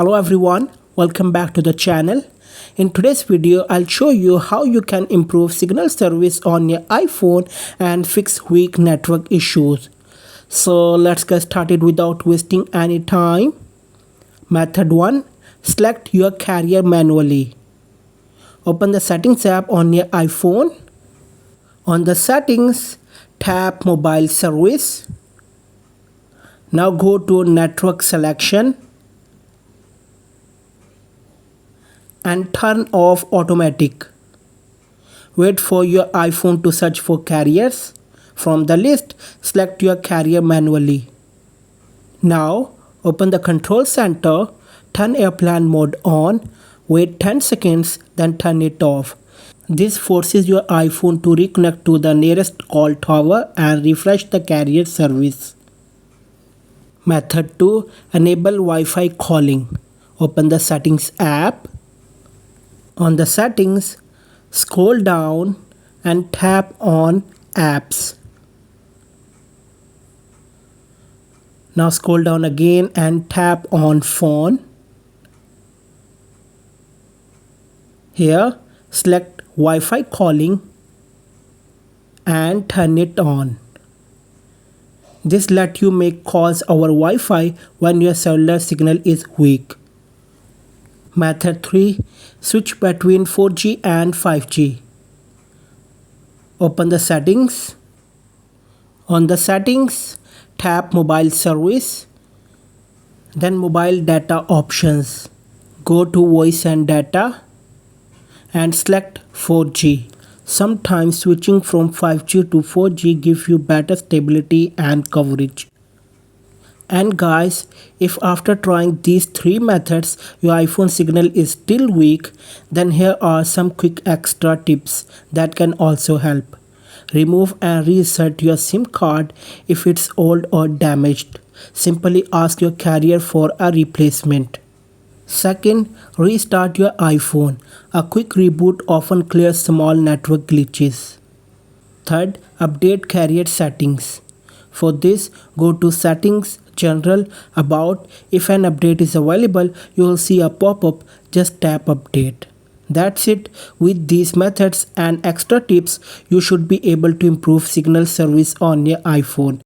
Hello everyone, welcome back to the channel. In today's video, I'll show you how you can improve signal service on your iPhone and fix weak network issues. So let's get started without wasting any time. Method 1. Select your carrier manually. Open the Settings app on your iPhone. On the Settings, tap Mobile Service. Now go to Network Selection and turn off Automatic. Wait for your iPhone to search for carriers. From the list, select your carrier manually. Now open the Control Center, turn airplane mode on, wait 10 seconds, then turn it off. This forces your iPhone to reconnect to the nearest call tower and refresh the carrier service. Method 2. Enable Wi-Fi calling. Open the Settings app. On the Settings, scroll down and tap on Apps. Now scroll down again and tap on Phone. Here, select Wi-Fi calling and turn it on. This lets you make calls over Wi-Fi when your cellular signal is weak. Method 3. Switch between 4G and 5G. Open the Settings. On the Settings, tap Mobile Service, then Mobile Data Options. Go to Voice and Data and select 4G. Sometimes switching from 5G to 4G gives you better stability and coverage. And guys, if after trying these 3 methods your iPhone signal is still weak, then here are some quick extra tips that can also help. Remove and reinsert your SIM card if it's old or damaged. Simply ask your carrier for a replacement. Second, restart your iPhone. A quick reboot often clears small network glitches. Third, update carrier settings. For this, go to Settings, General, About. If an update is available, you will see a pop-up. Just tap Update. That's it. With these methods and extra tips, you should be able to improve signal service on your iPhone.